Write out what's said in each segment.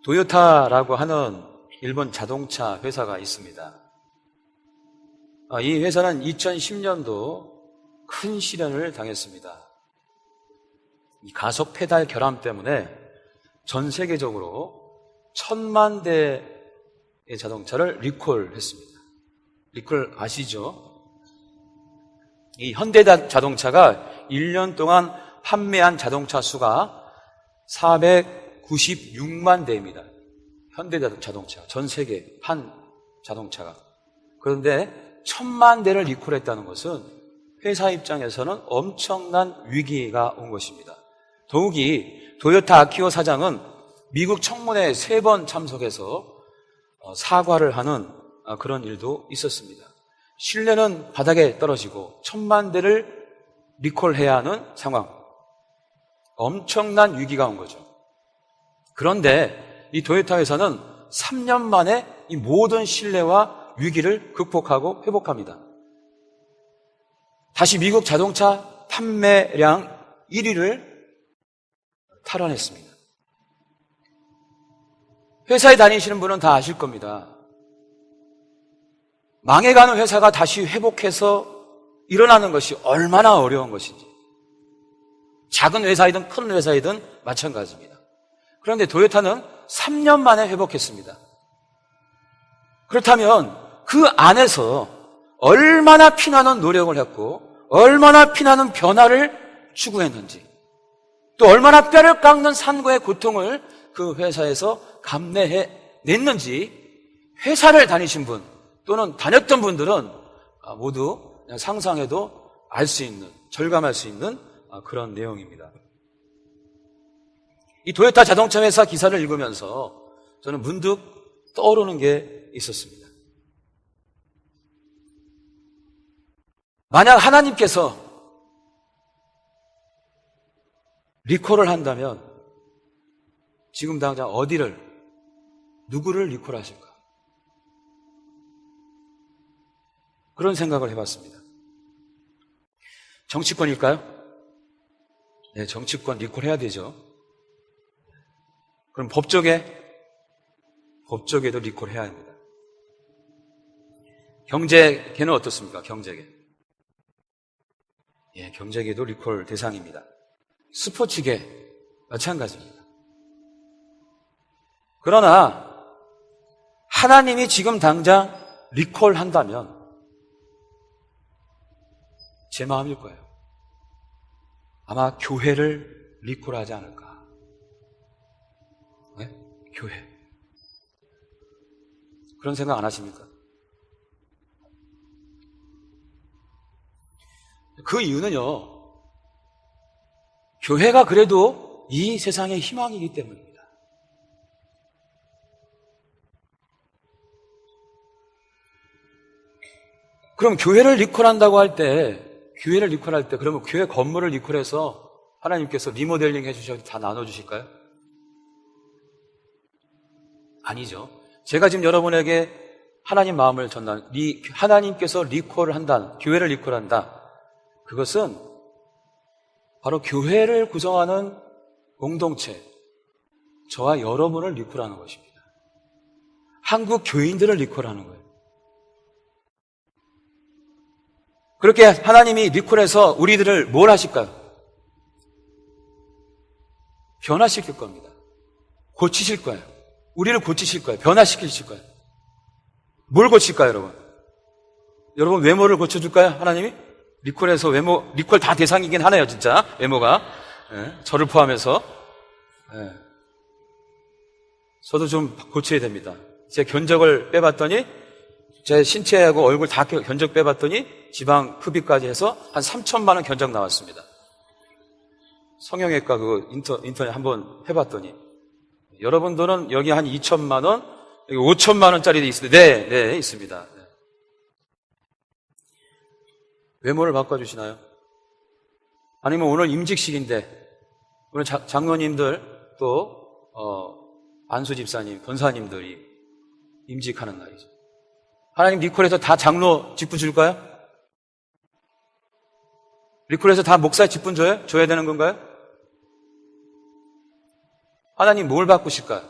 도요타라고 하는 일본 자동차 회사가 있습니다. 이 회사는 2010년도 큰 시련을 당했습니다. 이 가속 페달 결함 때문에 전 세계적으로 1000만 대의 자동차를 리콜했습니다. 리콜 아시죠? 이 현대자동차가 1년 동안 판매한 자동차 수가 496만 대입니다. 현대자동차, 전 세계 판 자동차가. 그런데 1000만 대를 리콜했다는 것은 회사 입장에서는 엄청난 위기가 온 것입니다. 더욱이 도요타 아키오 사장은 미국 청문회에 3번 참석해서 사과를 하는 그런 일도 있었습니다. 신뢰는 바닥에 떨어지고 1000만 대를 리콜해야 하는 상황. 엄청난 위기가 온 거죠. 그런데 이 도요타 회사는 3년 만에 이 모든 신뢰와 위기를 극복하고 회복합니다. 다시 미국 자동차 판매량 1위를 탈환했습니다. 회사에 다니시는 분은 다 아실 겁니다. 망해가는 회사가 다시 회복해서 일어나는 것이 얼마나 어려운 것인지. 작은 회사이든 큰 회사이든 마찬가지입니다. 그런데 도요타는 3년 만에 회복했습니다. 그렇다면 그 안에서 얼마나 피나는 노력을 했고 얼마나 피나는 변화를 추구했는지, 또 얼마나 뼈를 깎는 산고의 고통을 그 회사에서 감내해냈는지 회사를 다니신 분 또는 다녔던 분들은 모두 그냥 상상해도 알 수 있는, 절감할 수 있는 그런 내용입니다. 이 도요타 자동차 회사 기사를 읽으면서 저는 문득 떠오르는 게 있었습니다. 만약 하나님께서 리콜을 한다면 지금 당장 누구를 리콜하실까? 그런 생각을 해봤습니다. 정치권일까요? 네, 정치권 리콜해야 되죠. 그럼 법조계도 리콜해야 합니다. 경제계는 어떻습니까? 경제계. 예, 경제계도 리콜 대상입니다. 스포츠계 마찬가지입니다. 그러나 하나님이 지금 당장 리콜한다면 제 마음일 거예요. 아마 교회를 리콜하지 않을까. 네? 교회. 그런 생각 안 하십니까? 그 이유는요, 교회가 그래도 이 세상의 희망이기 때문입니다. 그럼 교회를 리콜한다고 할 때, 그러면 교회 건물을 리콜해서 하나님께서 리모델링 해주셔서 다 나눠주실까요? 아니죠. 제가 지금 여러분에게 하나님 마음을 하나님께서 리콜을 한다, 교회를 리콜한다. 그것은 바로 교회를 구성하는 공동체, 저와 여러분을 리콜하는 것입니다. 한국 교인들을 리콜하는 거예요. 그렇게 하나님이 리콜해서 우리들을 뭘 하실까요? 변화시킬 겁니다. 고치실 거예요. 우리를 고치실 거예요. 변화시키실 거예요. 뭘 고칠까요, 여러분? 여러분 외모를 고쳐줄까요, 하나님이? 리콜해서 리콜 다 대상이긴 하네요, 진짜. 외모가. 네, 저를 포함해서. 네. 저도 좀 고쳐야 됩니다. 제 견적을 빼봤더니, 제 신체하고 얼굴 다 견적 빼봤더니, 지방 흡입까지 해서 한 3천만 원 견적 나왔습니다. 성형외과 인터넷 한번 해봤더니, 여러분들은 여기 한 2천만 원, 여기 5천만 원짜리 있습니다. 네, 있습니다. 외모를 바꿔주시나요? 아니면 오늘 임직식인데 오늘 장로님들 또 안수 집사님, 권사님들이 임직하는 날이죠. 하나님 리콜해서 다 장로 직분 줄까요? 리콜해서 다 목사 직분 줘야 되는 건가요? 하나님 뭘 바꾸실까요?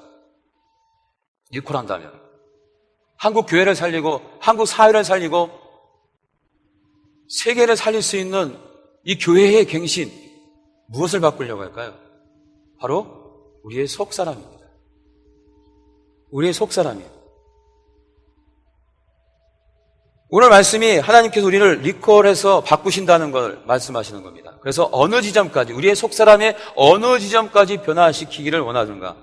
리콜한다면 한국 교회를 살리고 한국 사회를 살리고 세계를 살릴 수 있는 이 교회의 갱신, 무엇을 바꾸려고 할까요? 바로 우리의 속사람입니다. 우리의 속사람이에요. 오늘 말씀이 하나님께서 우리를 리콜해서 바꾸신다는 걸 말씀하시는 겁니다. 그래서 어느 지점까지, 우리의 속사람의 어느 지점까지 변화시키기를 원하는가?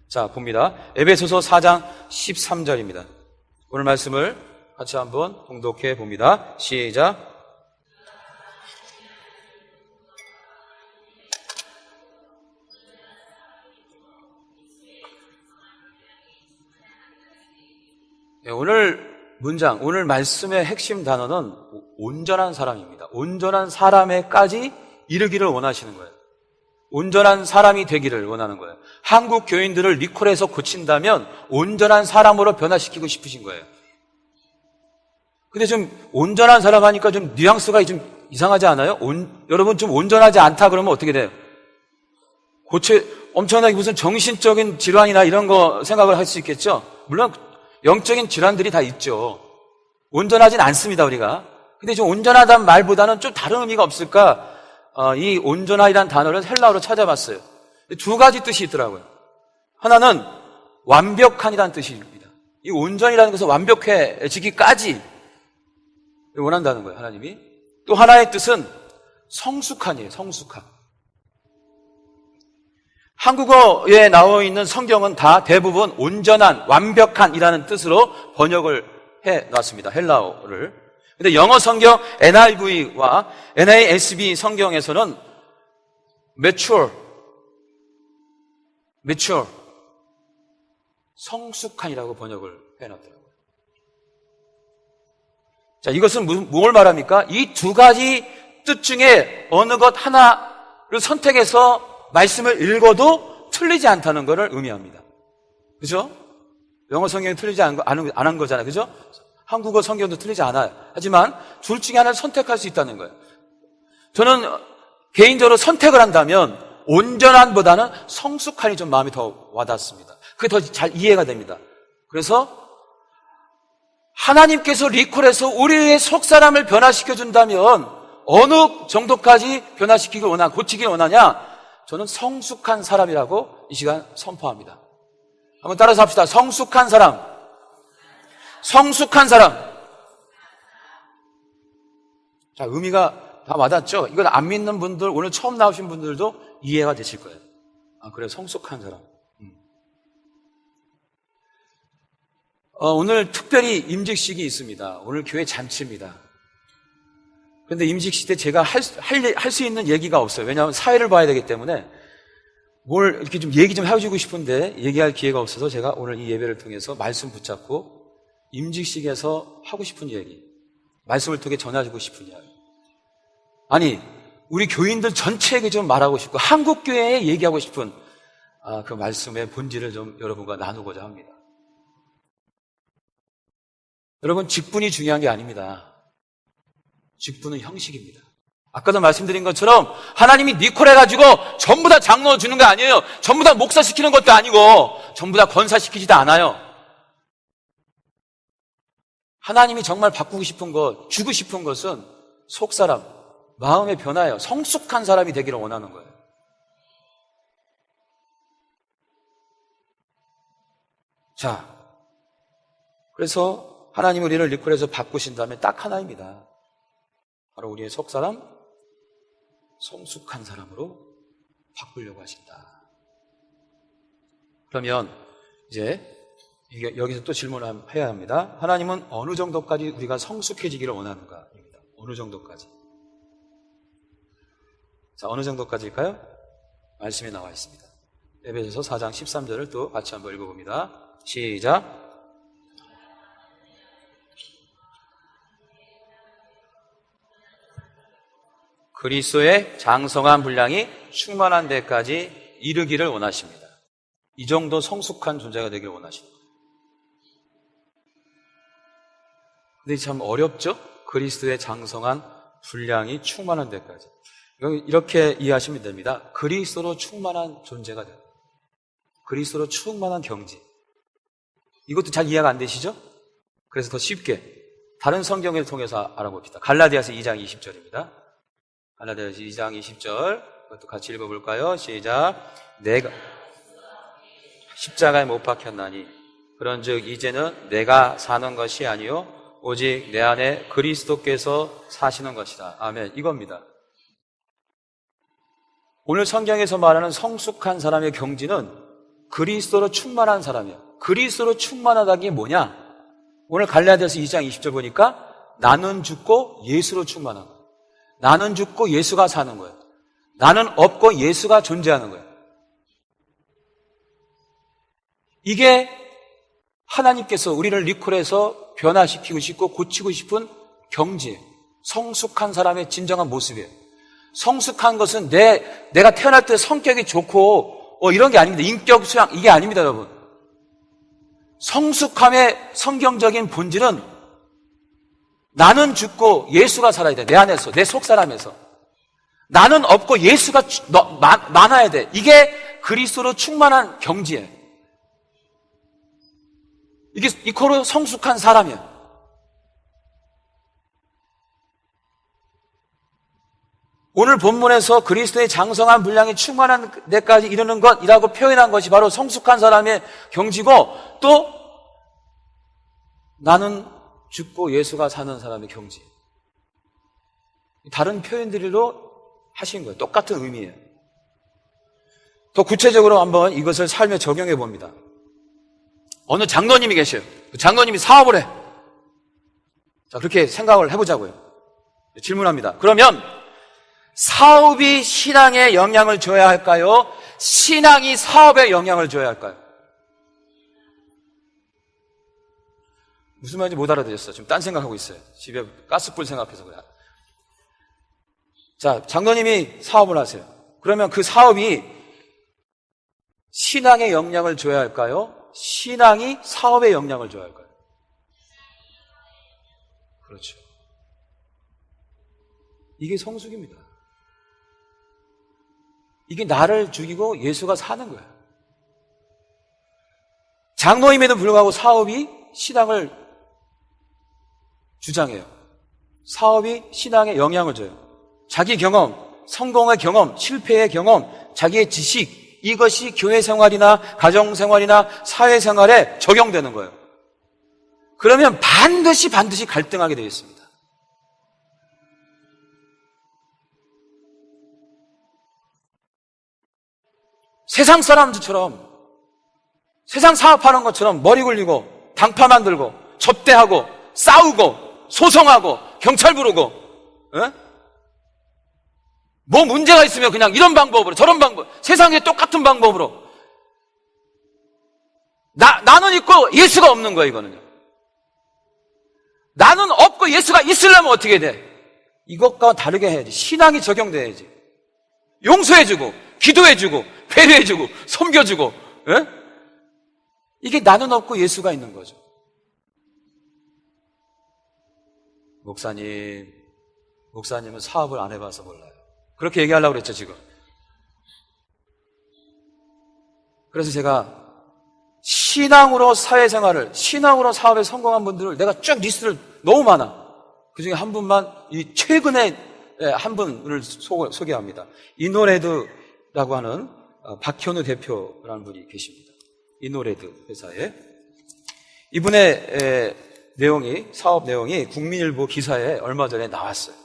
자, 봅니다. 에베소서 4장 13절입니다. 오늘 말씀을 같이 한번 봉독해 봅니다. 시작. 오늘 문장, 오늘 말씀의 핵심 단어는 온전한 사람입니다. 온전한 사람에까지 이르기를 원하시는 거예요. 온전한 사람이 되기를 원하는 거예요. 한국 교인들을 리콜해서 고친다면 온전한 사람으로 변화시키고 싶으신 거예요. 근데 좀 온전한 사람 하니까 좀 뉘앙스가 좀 이상하지 않아요? 여러분 좀 온전하지 않다 그러면 어떻게 돼요? 엄청나게 무슨 정신적인 질환이나 이런 거 생각을 할 수 있겠죠? 물론 영적인 질환들이 다 있죠. 온전하진 않습니다, 우리가. 근데 좀 온전하다는 말보다는 좀 다른 의미가 없을까? 이 온전하이라는 단어를 헬라어로 찾아봤어요. 두 가지 뜻이 있더라고요. 하나는 완벽한이라는 뜻입니다. 이 온전이라는 것은 완벽해지기까지 원한다는 거예요, 하나님이. 또 하나의 뜻은 성숙한이에요, 성숙한. 한국어에 나와 있는 성경은 다 대부분 온전한, 완벽한이라는 뜻으로 번역을 해놨습니다. 헬라어를. 근데 영어 성경 NIV와 NASB 성경에서는 mature, 성숙한이라고 번역을 해놨더라고요. 자, 이것은 뭘 말합니까? 이 두 가지 뜻 중에 어느 것 하나를 선택해서 말씀을 읽어도 틀리지 않다는 것을 의미합니다. 그죠? 영어 성경이 틀리지 안 한 거잖아요. 그죠? 한국어 성경도 틀리지 않아요. 하지만 둘 중에 하나를 선택할 수 있다는 거예요. 저는 개인적으로 선택을 한다면 온전한보다는 성숙한이 좀 마음이 더 와닿습니다. 그게 더 잘 이해가 됩니다. 그래서 하나님께서 리콜해서 우리의 속사람을 변화시켜준다면 어느 정도까지 변화시키길 고치길 원하냐? 저는 성숙한 사람이라고 이 시간 선포합니다. 한번 따라서 합시다. 성숙한 사람. 성숙한 사람. 자, 의미가 다 와닿죠? 이걸 안 믿는 분들, 오늘 처음 나오신 분들도 이해가 되실 거예요. 아, 그래, 성숙한 사람. 오늘 특별히 임직식이 있습니다. 오늘 교회 잔치입니다. 그런데 임직식 때 제가 할 수 있는 얘기가 없어요. 왜냐하면 사회를 봐야 되기 때문에 뭘 이렇게 좀 얘기 좀 해주고 싶은데 얘기할 기회가 없어서 제가 오늘 이 예배를 통해서 말씀 붙잡고 임직식에서 하고 싶은 얘기, 말씀을 통해 전해주고 싶은 이야기. 아니, 우리 교인들 전체에게 좀 말하고 싶고 한국 교회에 얘기하고 싶은 그 말씀의 본질을 좀 여러분과 나누고자 합니다. 여러분, 직분이 중요한 게 아닙니다. 직분은 형식입니다. 아까도 말씀드린 것처럼 하나님이 니콜해가지고 전부 다 장로 주는 거 아니에요. 전부 다 목사시키는 것도 아니고 전부 다 권사시키지도 않아요. 하나님이 정말 바꾸고 싶은 것, 주고 싶은 것은 속사람, 마음의 변화예요. 성숙한 사람이 되기를 원하는 거예요. 자, 그래서 하나님이 우리를 리콜해서 바꾸신다면 딱 하나입니다. 바로 우리의 속사람, 성숙한 사람으로 바꾸려고 하신다. 그러면 이제 여기서 또 질문을 해야 합니다. 하나님은 어느 정도까지 우리가 성숙해지기를 원하는가? 어느 정도까지? 자, 어느 정도까지일까요? 말씀이 나와 있습니다. 에베소서 4장 13절을 또 같이 한번 읽어봅니다. 시작. 그리스도의 장성한 분량이 충만한 데까지 이르기를 원하십니다. 이 정도 성숙한 존재가 되기를 원하십니다. 근데 참 어렵죠? 그리스도의 장성한 분량이 충만한 데까지. 이렇게 이해하시면 됩니다. 그리스도로 충만한 존재가 돼요. 그리스도로 충만한 경지. 이것도 잘 이해가 안 되시죠? 그래서 더 쉽게 다른 성경을 통해서 알아봅시다. 갈라디아서 2장 20절입니다. 갈라디아서 2장 20절 그것도 같이 읽어볼까요? 시작. 내가 십자가에 못 박혔나니 그런즉 이제는 내가 사는 것이 아니요 오직 내 안에 그리스도께서 사시는 것이다. 아멘. 이겁니다. 오늘 성경에서 말하는 성숙한 사람의 경지는 그리스도로 충만한 사람이에요. 그리스도로 충만하다는 게 뭐냐? 오늘 갈라디아서 2장 20절 보니까 나는 죽고 예수로 충만한 거예요. 나는 죽고 예수가 사는 거예요. 나는 없고 예수가 존재하는 거예요. 이게 하나님께서 우리를 리콜해서 변화시키고 싶고 고치고 싶은 경지예요. 성숙한 사람의 진정한 모습이에요. 성숙한 것은 내가 태어날 때 성격이 좋고 이런 게 아닙니다. 인격 수양 이게 아닙니다, 여러분. 성숙함의 성경적인 본질은 나는 죽고 예수가 살아야 돼. 내 안에서, 내 속사람에서. 나는 없고 예수가 많아야 돼. 이게 그리스도로 충만한 경지예요. 이게 이코로 성숙한 사람이에요. 오늘 본문에서 그리스도의 장성한 분량이 충만한 데까지 이르는 것이라고 표현한 것이 바로 성숙한 사람의 경지고 또 나는 죽고 예수가 사는 사람의 경지. 다른 표현들로 하신 거예요. 똑같은 의미예요. 더 구체적으로 한번 이것을 삶에 적용해 봅니다. 어느 장로님이 계셔요. 그 장로님이 사업을 해. 자, 그렇게 생각을 해보자고요. 질문합니다. 그러면 사업이 신앙에 영향을 줘야 할까요? 신앙이 사업에 영향을 줘야 할까요? 무슨 말인지 못 알아들었어요. 지금 딴 생각하고 있어요. 집에 가스불 생각해서 그래요. 자, 장로님이 사업을 하세요. 그러면 그 사업이 신앙에 영향을 줘야 할까요? 신앙이 사업에 영향을 줘야 할까요? 그렇죠. 이게 성숙입니다. 이게 나를 죽이고 예수가 사는 거예요. 장로임에도 불구하고 사업이 신앙을 주장해요. 사업이 신앙에 영향을 줘요. 자기 경험, 성공의 경험, 실패의 경험, 자기의 지식, 이것이 교회 생활이나 가정 생활이나 사회 생활에 적용되는 거예요. 그러면 반드시 갈등하게 되어 있습니다. 세상 사람들처럼 세상 사업하는 것처럼 머리 굴리고 당파 만들고 접대하고 싸우고 소송하고 경찰 부르고 뭐 문제가 있으면 그냥 이런 방법으로 저런 방법 세상에 똑같은 방법으로 나는 있고 예수가 없는 거야. 이거는요. 나는 없고 예수가 있으려면 어떻게 돼? 이것과 다르게 해야지. 신앙이 적용돼야지. 용서해주고 기도해주고 배려해주고 섬겨주고 이게 나는 없고 예수가 있는 거죠. 목사님은 사업을 안 해봐서 몰라요. 그렇게 얘기하려고 그랬죠, 지금. 그래서 제가 신앙으로 사회생활을, 신앙으로 사업에 성공한 분들을 내가 쭉 리스트를 너무 많아. 그 중에 한 분만, 이 최근에 한 분을 소개합니다. 이노레드라고 하는 박현우 대표라는 분이 계십니다. 이노레드 회사에. 이분의 사업 내용이 국민일보 기사에 얼마 전에 나왔어요.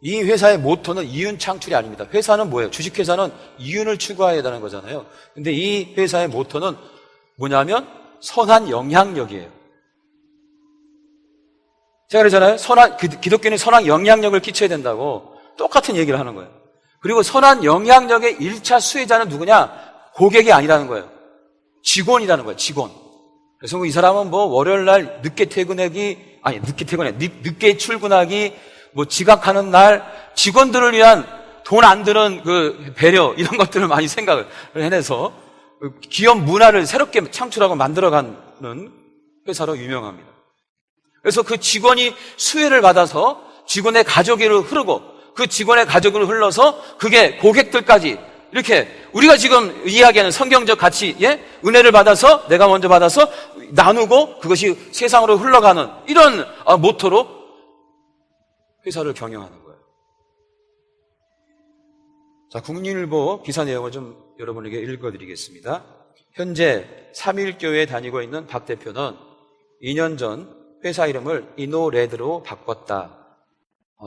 이 회사의 모토는 이윤 창출이 아닙니다. 회사는 뭐예요? 주식회사는 이윤을 추구해야 되는 거잖아요. 근데 이 회사의 모토는 뭐냐면 선한 영향력이에요. 제가 그러잖아요. 기독교는 선한 영향력을 끼쳐야 된다고 똑같은 얘기를 하는 거예요. 그리고 선한 영향력의 1차 수혜자는 누구냐? 고객이 아니라는 거예요. 직원이라는 거예요. 직원. 그래서 이 사람은 뭐 월요일 날 늦게 출근하기, 뭐 지각하는 날 직원들을 위한 돈 안 드는 그 배려 이런 것들을 많이 생각을 해내서 기업 문화를 새롭게 창출하고 만들어가는 회사로 유명합니다. 그래서 그 직원이 수혜를 받아서 직원의 가족으로 흐르고 그 직원의 가족으로 흘러서 그게 고객들까지 이렇게 우리가 지금 이야기하는 성경적 가치, 예? 은혜를 받아서 내가 먼저 받아서 나누고 그것이 세상으로 흘러가는 이런 모토로 회사를 경영하는 거예요. 자, 국민일보 기사 내용을 좀 여러분에게 읽어드리겠습니다. 현재 삼일교회에 다니고 있는 박 대표는 2년 전 회사 이름을 이노레드로 바꿨다.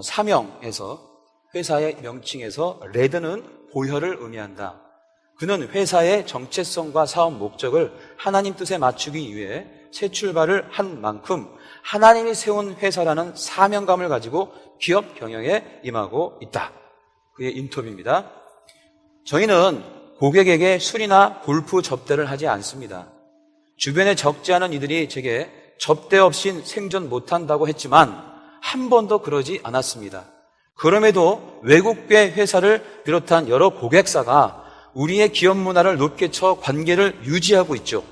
사명에서 회사의 명칭에서 레드는 보혈을 의미한다. 그는 회사의 정체성과 사업 목적을 하나님 뜻에 맞추기 위해 새 출발을 한 만큼 하나님이 세운 회사라는 사명감을 가지고 기업 경영에 임하고 있다. 그의 인터뷰입니다. 저희는 고객에게 술이나 골프 접대를 하지 않습니다. 주변에 적지 않은 이들이 제게 접대 없인 생존 못한다고 했지만 한 번도 그러지 않았습니다. 그럼에도 외국계 회사를 비롯한 여러 고객사가 우리의 기업 문화를 높게 쳐 관계를 유지하고 있죠.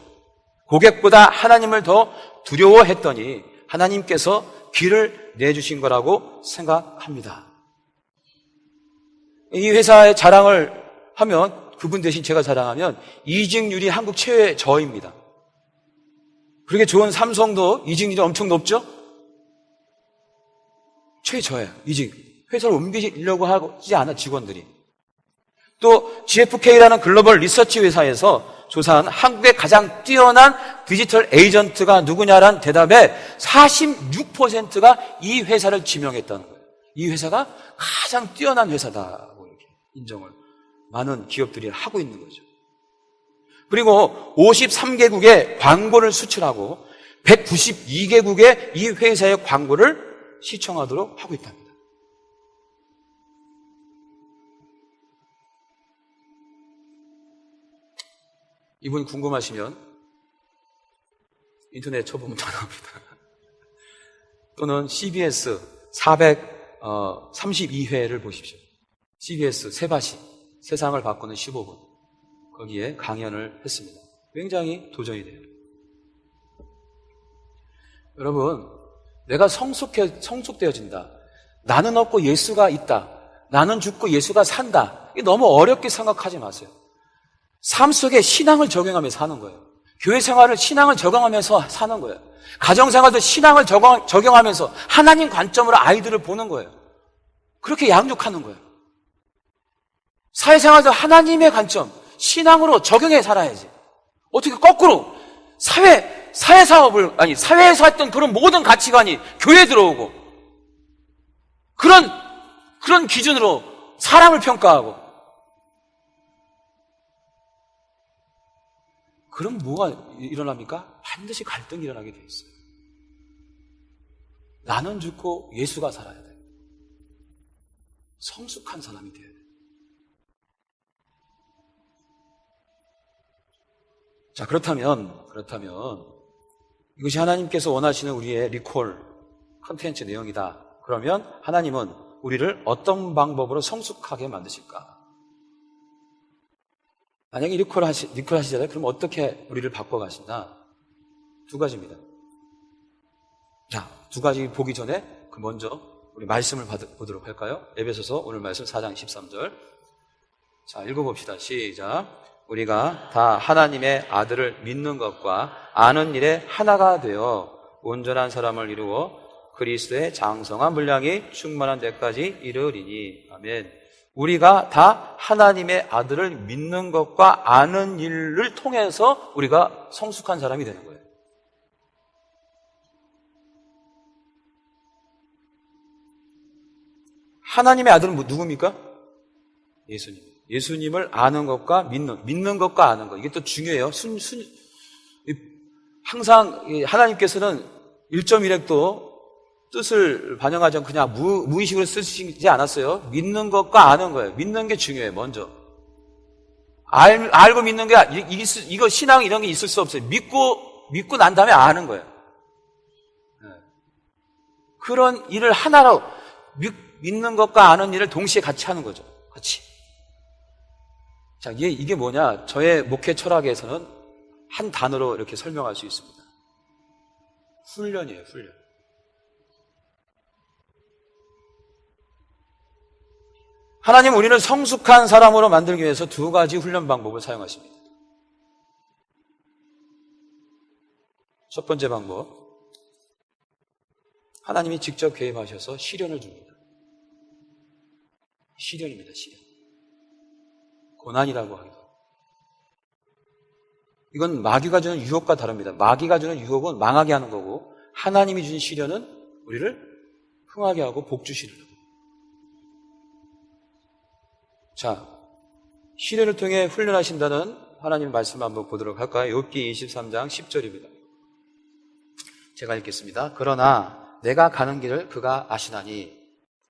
고객보다 하나님을 더 두려워했더니 하나님께서 길을 내주신 거라고 생각합니다. 이 회사의 자랑을 하면, 그분 대신 제가 자랑하면 이직률이 한국 최저입니다. 그렇게 좋은 삼성도 이직률이 엄청 높죠? 최저예요, 이직. 회사를 옮기려고 하지 않아, 직원들이. 또 GfK라는 글로벌 리서치 회사에서 조사한 한국의 가장 뛰어난 디지털 에이전트가 누구냐라는 대답에 46%가 이 회사를 지명했다는 거예요. 이 회사가 가장 뛰어난 회사다고 이렇게 인정을 많은 기업들이 하고 있는 거죠. 그리고 53개국에 광고를 수출하고 192개국에 이 회사의 광고를 시청하도록 하고 있답니다. 이분 궁금하시면 인터넷 쳐보면 다 나옵니다. 또는 CBS 432회를 보십시오. CBS 세바시, 세상을 바꾸는 15분. 거기에 강연을 했습니다. 굉장히 도전이 돼요. 여러분, 내가 성숙되어진다. 나는 없고 예수가 있다. 나는 죽고 예수가 산다. 이게 너무 어렵게 생각하지 마세요. 삶 속에 신앙을 적용하면서 사는 거예요. 교회 생활을 신앙을 적용하면서 사는 거예요. 가정생활도 신앙을 적용하면서 하나님 관점으로 아이들을 보는 거예요. 그렇게 양육하는 거예요. 사회생활도 하나님의 관점, 신앙으로 적용해 살아야지. 어떻게 거꾸로 사회에서 했던 그런 모든 가치관이 교회에 들어오고 그런 기준으로 사람을 평가하고 그럼 뭐가 일어납니까? 반드시 갈등이 일어나게 돼 있어요. 나는 죽고 예수가 살아야 돼요. 성숙한 사람이 돼야 돼요. 자, 그렇다면 이것이 하나님께서 원하시는 우리의 리콜 컨텐츠 내용이다. 그러면 하나님은 우리를 어떤 방법으로 성숙하게 만드실까? 만약에 리콜 하시잖아요. 그럼 어떻게 우리를 바꿔가신다? 두 가지입니다. 자, 두 가지 보기 전에 먼저 우리 말씀을 보도록 할까요? 에베소서 오늘 말씀 4장 13절. 자, 읽어봅시다. 시작. 우리가 다 하나님의 아들을 믿는 것과 아는 일에 하나가 되어 온전한 사람을 이루어 그리스도의 장성한 분량이 충만한 데까지 이르리니. 아멘. 우리가 다 하나님의 아들을 믿는 것과 아는 일을 통해서 우리가 성숙한 사람이 되는 거예요. 하나님의 아들은 누굽니까? 예수님. 예수님을 아는 것과 믿는 것과 아는 것. 이게 또 중요해요. 항상 하나님께서는 1.1핵도 뜻을 반영하지 않고 그냥 무의식으로 쓰시지 않았어요. 믿는 것과 아는 거예요. 믿는 게 중요해요, 먼저. 알고 믿는 게, 이거 신앙 이런 게 있을 수 없어요. 믿고 난 다음에 아는 거예요. 그런 일을 하나로, 믿는 것과 아는 일을 동시에 같이 하는 거죠. 같이. 자, 이게 뭐냐? 저의 목회 철학에서는 한 단어로 이렇게 설명할 수 있습니다. 훈련이에요, 훈련. 하나님 우리를 성숙한 사람으로 만들기 위해서 두 가지 훈련 방법을 사용하십니다. 첫 번째 방법, 하나님이 직접 개입하셔서 시련을 줍니다. 시련입니다, 시련. 고난이라고 하기도. 이건 마귀가 주는 유혹과 다릅니다. 마귀가 주는 유혹은 망하게 하는 거고, 하나님이 주신 시련은 우리를 흥하게 하고 복 주시는 겁니다. 자, 시련을 통해 훈련하신다는 하나님 말씀을 한번 보도록 할까요? 욥기 23장 10절입니다. 제가 읽겠습니다. 그러나 내가 가는 길을 그가 아시나니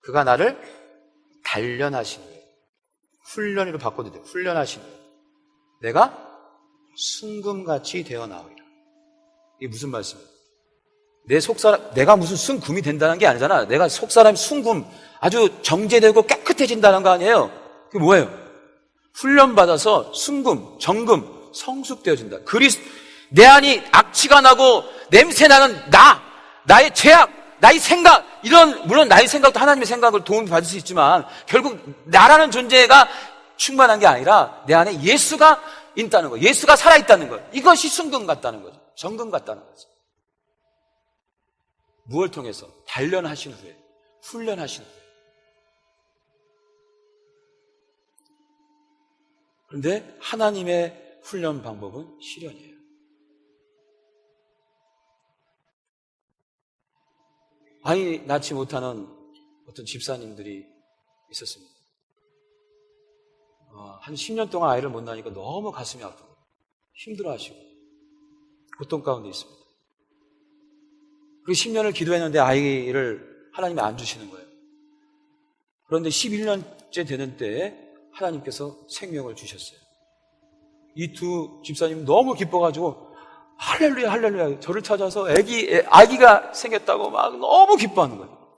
그가 나를 단련하신 후에, 훈련으로 바꿔도 돼요. 훈련하신 후에 내가 순금같이 되어 나오리라. 이게 무슨 말씀이에요? 내 속사람, 내가 무슨 순금이 된다는 게 아니잖아. 내가 속사람이 순금, 아주 정제되고 깨끗해진다는 거 아니에요? 그게 뭐예요? 훈련받아서 순금, 정금, 성숙되어진다. 내 안이 악취가 나고 냄새나는 나의 죄악, 나의 생각, 물론 나의 생각도 하나님의 생각을 도움을 받을 수 있지만 결국 나라는 존재가 충만한 게 아니라 내 안에 예수가 있다는 거예요. 예수가 살아있다는 거예요. 이것이 순금 같다는 거죠. 정금 같다는 거죠. 무엇을 통해서? 단련하신 후에, 훈련하신 후에. 그런데 하나님의 훈련 방법은 시련이에요. 아이 낳지 못하는 어떤 집사님들이 있었습니다. 한 10년 동안 아이를 못 낳으니까 너무 가슴이 아프고 힘들어하시고 고통 가운데 있습니다. 그리고 10년을 기도했는데 아이를 하나님이 안 주시는 거예요. 그런데 11년째 되는 때에 하나님께서 생명을 주셨어요. 이 두 집사님 너무 기뻐가지고 할렐루야 할렐루야 저를 찾아서 아기가 생겼다고 막 너무 기뻐하는 거예요.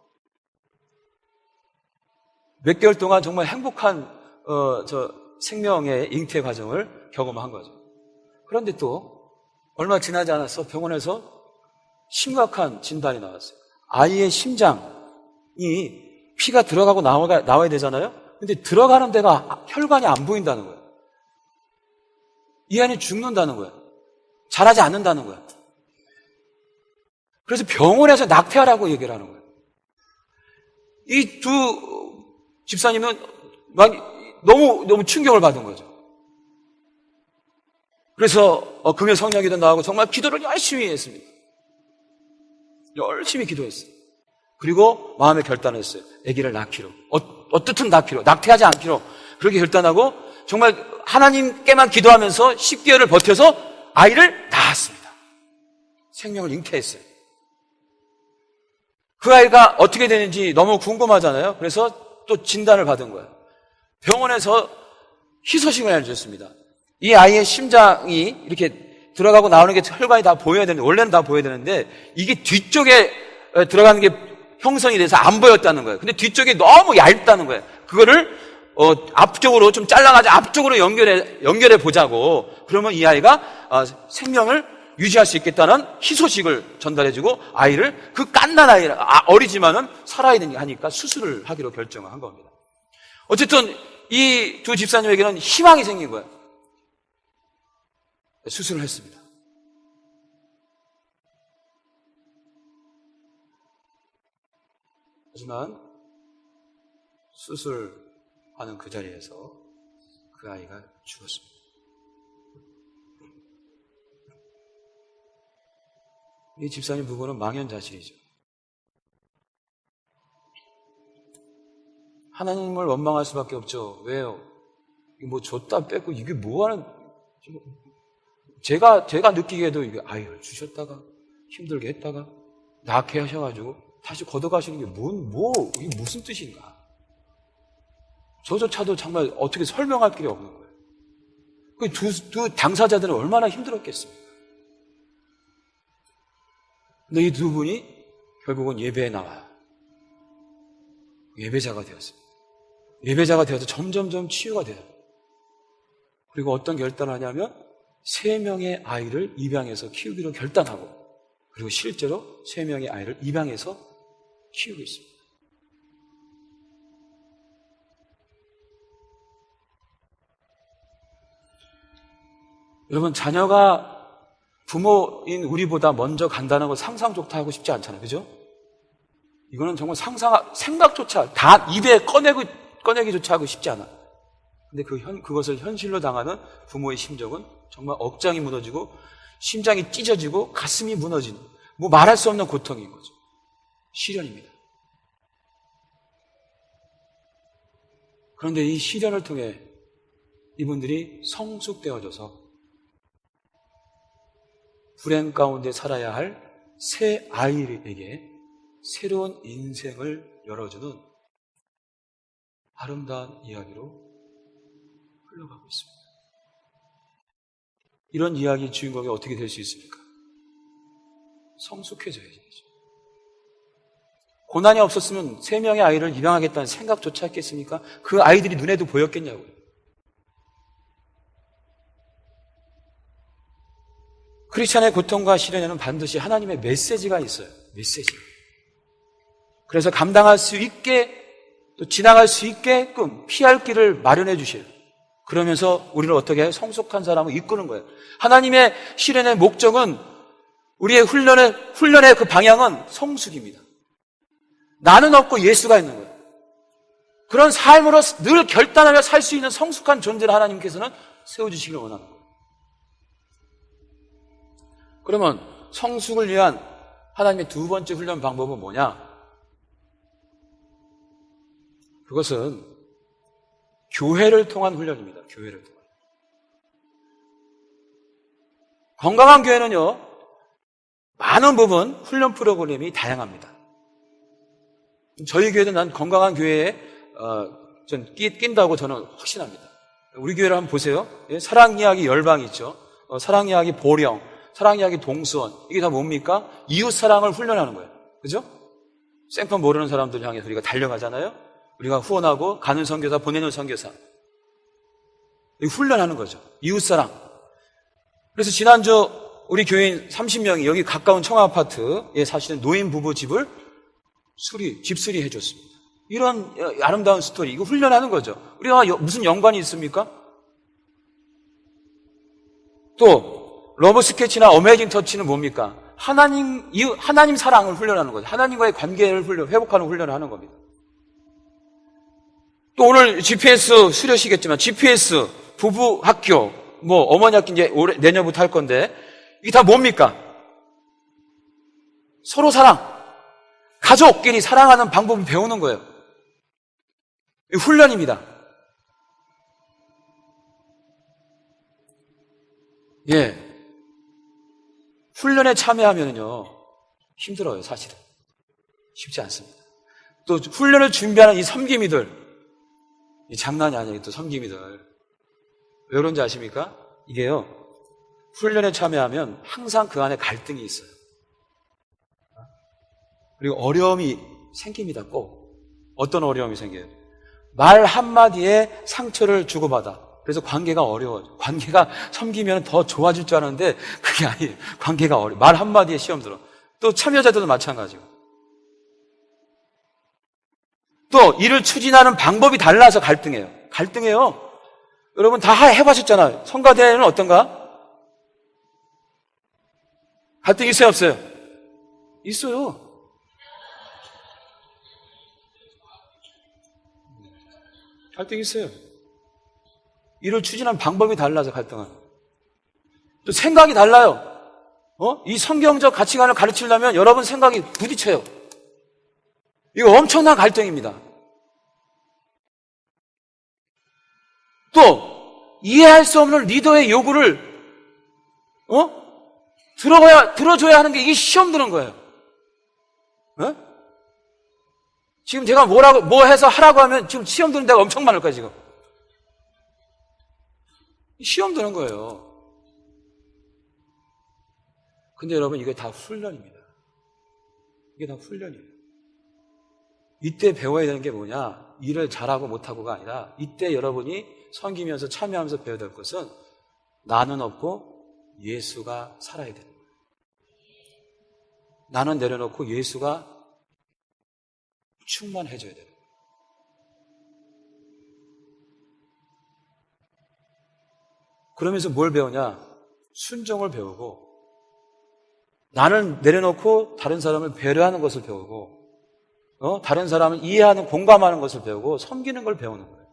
몇 개월 동안 정말 행복한 생명의 잉태 과정을 경험한 거죠. 그런데 또 얼마 지나지 않아서 병원에서 심각한 진단이 나왔어요. 아이의 심장이 피가 들어가고 나와야 되잖아요. 근데 들어가는 데가 혈관이 안 보인다는 거예요. 이 안이 죽는다는 거예요. 자라지 않는다는 거예요. 그래서 병원에서 낙태하라고 얘기를 하는 거예요. 이 두 집사님은 막 너무 충격을 받은 거죠. 그래서 금요 성령기도 나오고 정말 기도를 열심히 했습니다. 열심히 기도했어요. 그리고 마음에 결단했어요. 아기를 낳기로. 어떻든 낳기로. 낙태하지 않기로. 그렇게 결단하고 정말 하나님께만 기도하면서 10개월을 버텨서 아이를 낳았습니다. 생명을 잉태했어요. 그 아이가 어떻게 되는지 너무 궁금하잖아요. 그래서 또 진단을 받은 거예요. 병원에서 희소식을 알려줬습니다. 이 아이의 심장이 이렇게 들어가고 나오는 게 혈관이 다 보여야 되는데, 원래는 다 보여야 되는데, 이게 뒤쪽에 들어가는 게 형성이 돼서 안 보였다는 거예요. 근데 뒤쪽이 너무 얇다는 거예요. 그거를 앞쪽으로 좀 잘라가지고 앞쪽으로 연결해 보자고. 그러면 이 아이가 생명을 유지할 수 있겠다는 희소식을 전달해주고 아이를, 그 갓난 아이를, 어리지만은 살아야 하니까 수술을 하기로 결정을 한 겁니다. 어쨌든 이 두 집사님에게는 희망이 생긴 거예요. 수술을 했습니다. 하지만 수술하는 그 자리에서 그 아이가 죽었습니다. 이 집사님 부부는 망연자실이죠. 하나님을 원망할 수밖에 없죠. 왜요? 뭐 줬다 뺐고 이게 뭐하는, 제가 느끼기에도 이게 아이를 주셨다가 힘들게 했다가 낳게 하셔가지고 다시 걷어가시는 게 이게 무슨 뜻인가? 저조차도 정말 어떻게 설명할 길이 없는 거예요. 그 두 당사자들은 얼마나 힘들었겠습니까? 근데 이 두 분이 결국은 예배에 나와요. 예배자가 되었습니다. 예배자가 되어서 점점점 치유가 돼요. 그리고 어떤 결단을 하냐면 3명의 아이를 입양해서 키우기로 결단하고, 그리고 실제로 3명의 아이를 입양해서 키우고 있습니다. 여러분, 자녀가 부모인 우리보다 먼저 간다는 걸 상상조차 하고 싶지 않잖아요. 그죠? 이거는 정말 생각조차, 다 입에 꺼내기조차 하고 싶지 않아. 근데 그것을 현실로 당하는 부모의 심정은 정말 억장이 무너지고, 심장이 찢어지고, 가슴이 무너지는, 뭐 말할 수 없는 고통인 거죠. 시련입니다. 그런데 이 시련을 통해 이분들이 성숙되어져서 불행 가운데 살아야 할 새 아이에게 새로운 인생을 열어주는 아름다운 이야기로 흘러가고 있습니다. 이런 이야기 주인공이 어떻게 될 수 있습니까? 성숙해져야죠. 고난이 없었으면 3명의 아이를 입양하겠다는 생각조차 했겠습니까? 그 아이들이 눈에도 보였겠냐고요. 크리스찬의 고통과 시련에는 반드시 하나님의 메시지가 있어요. 메시지. 그래서 감당할 수 있게, 또 지나갈 수 있게끔 피할 길을 마련해 주셔요. 그러면서 우리를 어떻게 해요? 성숙한 사람을 이끄는 거예요. 하나님의 시련의 목적은, 우리의 훈련의 그 방향은 성숙입니다. 나는 없고 예수가 있는 거예요. 그런 삶으로 늘 결단하며 살 수 있는 성숙한 존재를 하나님께서는 세워주시기를 원하는 거예요. 그러면 성숙을 위한 하나님의 두 번째 훈련 방법은 뭐냐? 그것은 교회를 통한 훈련입니다. 교회를 통한. 건강한 교회는요, 많은 부분 훈련 프로그램이 다양합니다. 저희 교회도 난 건강한 교회에 낀다고 저는 확신합니다. 우리 교회를 한번 보세요. 사랑 이야기 열방 있죠. 사랑 이야기 보령, 사랑 이야기 동수원. 이게 다 뭡니까? 이웃 사랑을 훈련하는 거예요. 그죠? 생판 모르는 사람들 향해서 우리가 달려가잖아요. 우리가 후원하고 가는 선교사, 보내는 선교사. 훈련하는 거죠. 이웃 사랑. 그래서 지난주 우리 교인 30명이 여기 가까운 청아아파트에 사시는 노인 부부 집을 집수리 해줬습니다. 이런 아름다운 스토리, 이거 훈련하는 거죠. 우리가 무슨 연관이 있습니까? 또 러브 스케치나 어메이징 터치는 뭡니까? 하나님 사랑을 훈련하는 거죠. 하나님과의 관계를 회복하는 훈련을 하는 겁니다. 또 오늘 GPS 수료시겠지만 GPS 부부 학교, 뭐 어머니 학교 이제 내년부터 할 건데, 이게 다 뭡니까? 서로 사랑, 가족끼리 사랑하는 방법을 배우는 거예요. 훈련입니다. 예. 훈련에 참여하면요, 힘들어요, 사실은. 쉽지 않습니다. 또 훈련을 준비하는 이 섬김이들, 이 장난이 아니에요, 또 섬김이들. 왜 그런지 아십니까? 이게요, 훈련에 참여하면 항상 그 안에 갈등이 있어요. 그리고 어려움이 생깁니다, 꼭. 어떤 어려움이 생겨요? 말 한마디에 상처를 주고받아. 그래서 관계가 어려워요. 관계가 섬기면 더 좋아질 줄 알았는데 그게 아니에요. 관계가 어려워. 말 한마디에 시험 들어. 또 참여자들도 마찬가지고. 또 일을 추진하는 방법이 달라서 갈등해요. 갈등해요. 여러분 다 해보셨잖아요. 성가대는 어떤가? 갈등 있어요, 없어요? 있어요. 갈등이 있어요. 일을 추진하는 방법이 달라서 갈등은. 또 생각이 달라요. 이 성경적 가치관을 가르치려면 여러분 생각이 부딪혀요. 이거 엄청난 갈등입니다. 또 이해할 수 없는 리더의 요구를 들어줘야 하는 게 이게 시험 드는 거예요. 지금 제가 뭐 해서 하라고 하면 지금 시험 드는 데가 엄청 많을 거예요, 지금. 시험 드는 거예요. 근데 여러분, 이게 다 훈련입니다. 이게 다 훈련이에요. 이때 배워야 되는 게 뭐냐? 일을 잘하고 못하고가 아니라 이때 여러분이 섬기면서 참여하면서 배워야 될 것은 나는 없고 예수가 살아야 되는 거예요. 나는 내려놓고 예수가 충만해져야 돼요. 그러면서 뭘 배우냐? 순종을 배우고 나를 내려놓고 다른 사람을 배려하는 것을 배우고 다른 사람을 이해하는, 공감하는 것을 배우고 섬기는 걸 배우는 거예요.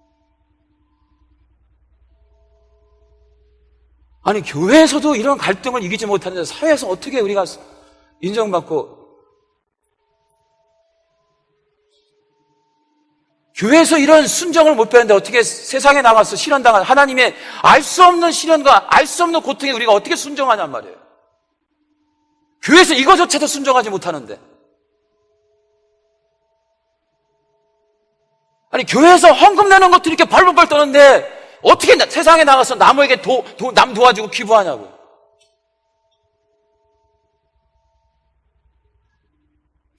아니, 교회에서도 이런 갈등을 이기지 못하는데 사회에서 어떻게 우리가 인정받고, 교회에서 이런 순정을 못 배우는데 어떻게 세상에 나가서 실현당한 하나님의 알 수 없는 시련과 알 수 없는 고통에 우리가 어떻게 순정하냔 말이에요. 교회에서 이거조차도 순정하지 못하는데. 아니, 교회에서 헌금 내는 것도 이렇게 발벌벌 떠는데 어떻게 세상에 나가서 남에게 남 도와주고 기부하냐고.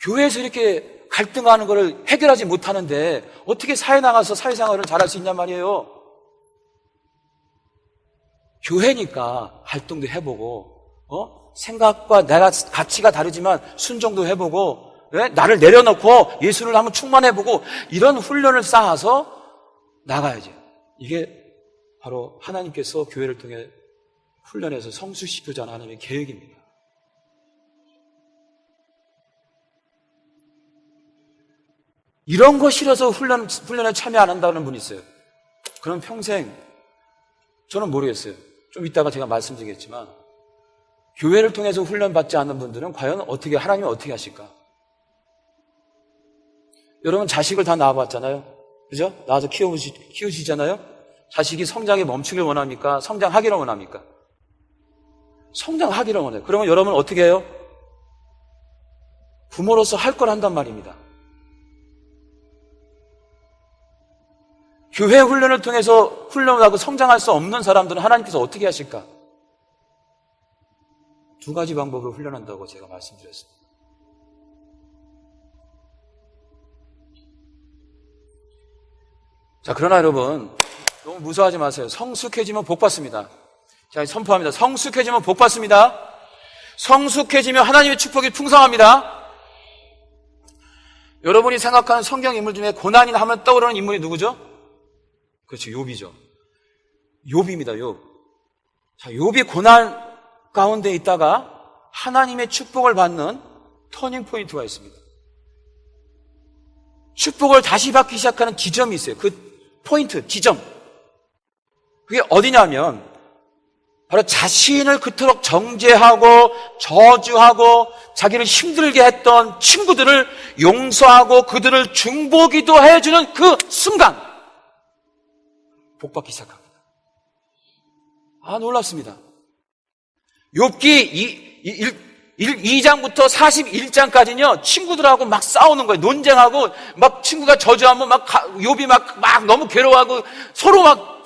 교회에서 이렇게 갈등하는 것을 해결하지 못하는데 어떻게 사회 나가서 사회생활을 잘할 수 있냔 말이에요. 교회니까 활동도 해보고, 생각과 내가 가치가 다르지만 순종도 해보고, 나를 내려놓고 예수를 한번 충만해보고, 이런 훈련을 쌓아서 나가야지. 이게 바로 하나님께서 교회를 통해 훈련해서 성숙시키고자 하는 하나님의 계획입니다. 이런 거 싫어서 훈련에 참여 안 한다는 분이 있어요. 그럼 평생, 저는 모르겠어요. 좀 이따가 제가 말씀드리겠지만, 교회를 통해서 훈련받지 않는 분들은 과연 하나님은 어떻게 하실까? 여러분, 자식을 다 낳아봤잖아요. 그죠? 낳아서 키우시잖아요? 자식이 성장에 멈추길 원합니까? 성장하기를 원합니까? 성장하기를 원해요. 그러면 여러분 어떻게 해요? 부모로서 할 걸 한단 말입니다. 교회 훈련을 통해서 훈련하고 성장할 수 없는 사람들은 하나님께서 어떻게 하실까? 두 가지 방법으로 훈련한다고 제가 말씀드렸습니다. 자, 그러나 여러분, 너무 무서워하지 마세요. 성숙해지면 복 받습니다. 자, 선포합니다. 성숙해지면 복 받습니다. 성숙해지면 하나님의 축복이 풍성합니다. 여러분이 생각하는 성경 인물 중에 고난이나 하면 떠오르는 인물이 누구죠? 그렇죠. 욥이죠. 욥입니다. 욥. 자, 욥이 고난 가운데 있다가 하나님의 축복을 받는 터닝 포인트가 있습니다. 축복을 다시 받기 시작하는 지점이 있어요. 그 포인트, 지점. 그게 어디냐면 바로 자신을 그토록 정죄하고 저주하고 자기를 힘들게 했던 친구들을 용서하고 그들을 중보기도 해주는 그 순간 복받기 시작합니다. 아, 놀랍습니다. 욥기 2장부터 41장까지는요, 친구들하고 막 싸우는 거예요. 논쟁하고, 막 친구가 저주하면 욥이 막 너무 괴로워하고, 서로 막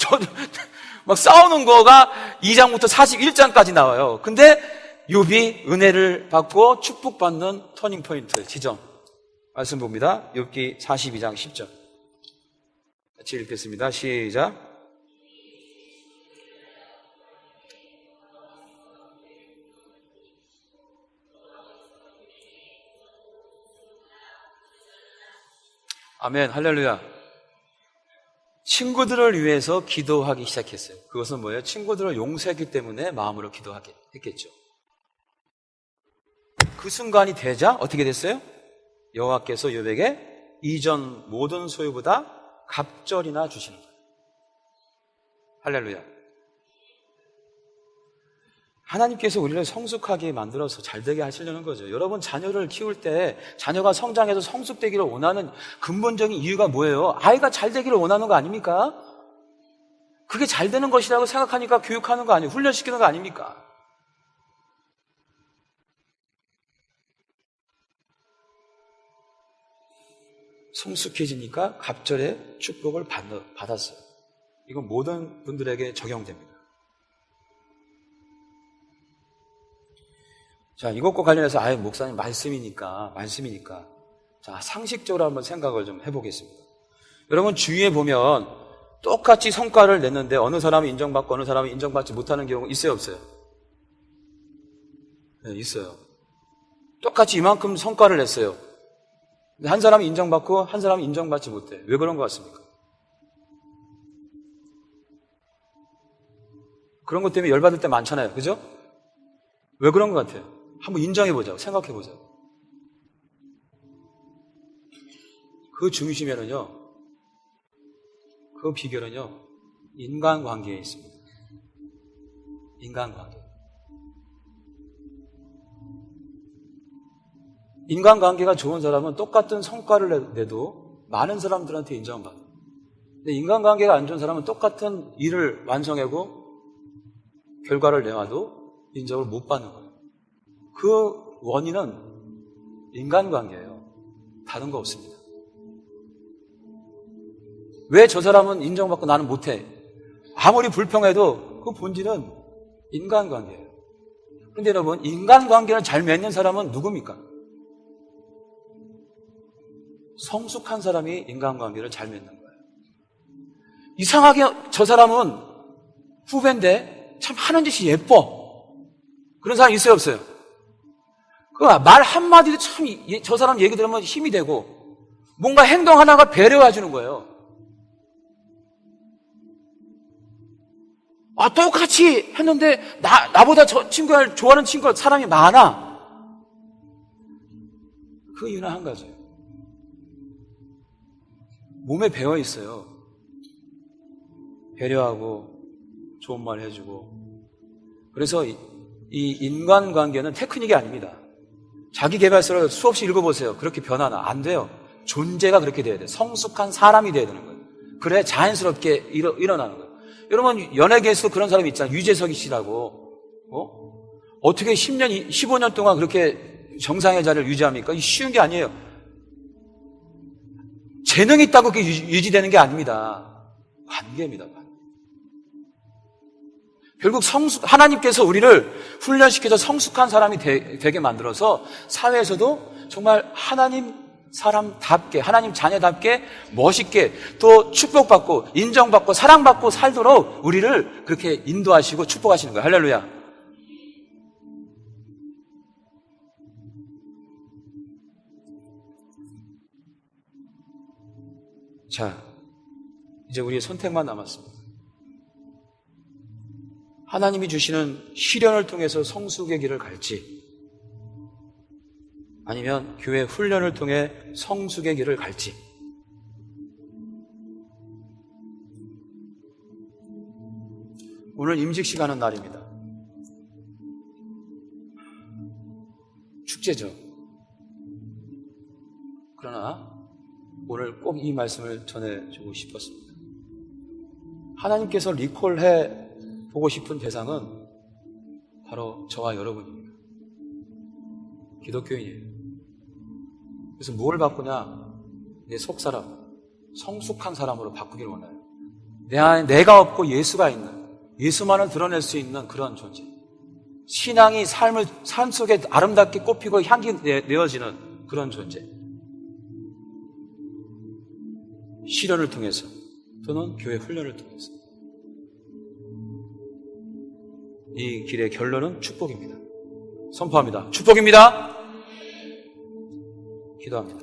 싸우는 거가 2장부터 41장까지 나와요. 근데 욥이 은혜를 받고 축복받는 터닝 포인트, 지점. 말씀 봅니다. 욥기 42장 10절. 같이 읽겠습니다. 시작. 아멘, 할렐루야. 친구들을 위해서 기도하기 시작했어요. 그것은 뭐예요? 친구들을 용서했기 때문에 마음으로 기도하게 했겠죠. 그 순간이 되자 어떻게 됐어요? 여호와께서 욥에게 이전 모든 소유보다 갑절이나 주시는 거예요. 할렐루야. 하나님께서 우리를 성숙하게 만들어서 잘되게 하시려는 거죠. 여러분, 자녀를 키울 때 자녀가 성장해서 성숙되기를 원하는 근본적인 이유가 뭐예요? 아이가 잘되기를 원하는 거 아닙니까? 그게 잘되는 것이라고 생각하니까 교육하는 거 아니에요? 훈련시키는 거 아닙니까? 성숙해지니까 갑절의 축복을 받았어요. 이건 모든 분들에게 적용됩니다. 자, 이것과 관련해서 목사님 말씀이니까. 자, 상식적으로 한번 생각을 좀 해보겠습니다. 여러분, 주위에 보면 똑같이 성과를 냈는데 어느 사람은 인정받고 어느 사람은 인정받지 못하는 경우 있어요, 없어요? 네, 있어요. 똑같이 이만큼 성과를 냈어요. 근데 한 사람은 인정받고 한 사람은 인정받지 못해. 왜 그런 것 같습니까? 그런 것 때문에 열받을 때 많잖아요. 그죠? 왜 그런 것 같아요? 한번 인정해보자고, 생각해보자고. 그 중심에는요, 그 비결은요, 인간관계에 있습니다. 인간관계. 인간관계가 좋은 사람은 똑같은 성과를 내도 많은 사람들한테 인정받아요. 근데 인간관계가 안 좋은 사람은 똑같은 일을 완성하고 결과를 내와도 인정을 못 받는 거예요. 그 원인은 인간관계예요. 다른 거 없습니다. 왜 저 사람은 인정받고 나는 못해? 아무리 불평해도 그 본질은 인간관계예요. 그런데 여러분, 인간관계를 잘 맺는 사람은 누굽니까? 성숙한 사람이 인간관계를 잘 맺는 거예요. 이상하게 저 사람은 후배인데 참 하는 짓이 예뻐. 그런 사람 있어요, 없어요? 그 말 한마디도 참 저 사람 얘기 들으면 힘이 되고 뭔가 행동 하나가 배려해 주는 거예요. 똑같이 했는데 나보다 저 친구를 좋아하는 친구가 사람이 많아. 그 이유는 한 가지예요. 몸에 배어 있어요. 배려하고 좋은 말 해주고. 그래서 이 인간관계는 테크닉이 아닙니다. 자기계발서를 수없이 읽어보세요. 그렇게 변하나? 안 돼요. 존재가 그렇게 돼야 돼요. 성숙한 사람이 돼야 되는 거예요. 그래야 자연스럽게 일어나는 거예요. 여러분, 연예계에서도 그런 사람이 있잖아요. 유재석이 씨라고. 어떻게 10년, 15년 동안 그렇게 정상의 자리를 유지합니까? 이 쉬운 게 아니에요. 재능이 있다고 그게 유지되는 게 아닙니다. 관계입니다. 관계. 결국 하나님께서 우리를 훈련시켜서 성숙한 사람이 되게 만들어서 사회에서도 정말 하나님 사람답게, 하나님 자녀답게 멋있게 또 축복받고 인정받고 사랑받고 살도록 우리를 그렇게 인도하시고 축복하시는 거예요. 할렐루야. 자, 이제 우리의 선택만 남았습니다. 하나님이 주시는 시련을 통해서 성숙의 길을 갈지, 아니면 교회 훈련을 통해 성숙의 길을 갈지. 오늘 임직식하는 날입니다. 축제죠. 그러나 오늘 꼭 이 말씀을 전해주고 싶었습니다. 하나님께서 리콜해 보고 싶은 대상은 바로 저와 여러분입니다. 기독교인이에요. 그래서 뭘 바꾸냐? 내 속사람, 성숙한 사람으로 바꾸기를 원해요. 내 안에 내가 없고 예수가 있는, 예수만을 드러낼 수 있는 그런 존재. 신앙이 삶 속에 아름답게 꽃피고 향기 내어지는 그런 존재. 시련을 통해서 또는 교회 훈련을 통해서. 이 길의 결론은 축복입니다. 선포합니다. 축복입니다. 기도합니다.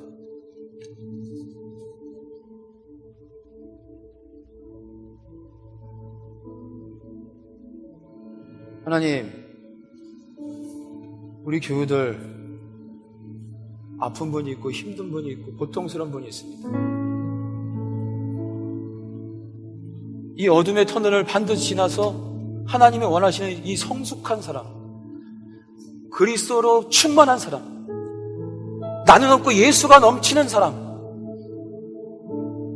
하나님, 우리 교우들 아픈 분이 있고 힘든 분이 있고 고통스러운 분이 있습니다. 이 어둠의 터널을 반드시 지나서 하나님이 원하시는 이 성숙한 사람, 그리스도로 충만한 사람, 나는 없고 예수가 넘치는 사람,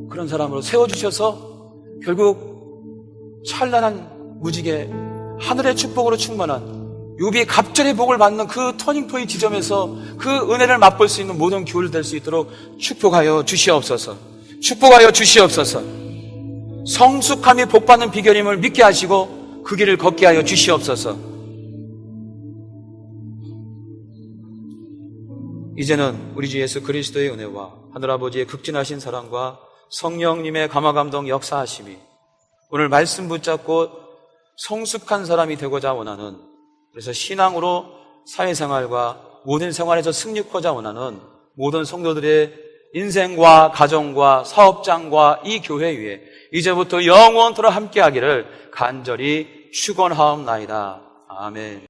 그런 사람으로 세워주셔서 결국 찬란한 무지개, 하늘의 축복으로 충만한 욥이 갑절의 복을 받는 그 터닝포인트 지점에서 그 은혜를 맛볼 수 있는 모든 교회를 될 수 있도록 축복하여 주시옵소서. 축복하여 주시옵소서. 성숙함이 복받는 비결임을 믿게 하시고 그 길을 걷게 하여 주시옵소서. 이제는 우리 주 예수 그리스도의 은혜와 하늘아버지의 극진하신 사랑과 성령님의 감화감동 역사하심이 오늘 말씀 붙잡고 성숙한 사람이 되고자 원하는, 그래서 신앙으로 사회생활과 모든 생활에서 승리하고자 원하는 모든 성도들의 인생과 가정과 사업장과 이 교회 위에 이제부터 영원토록 함께하기를 간절히 축원하옵나이다. 아멘.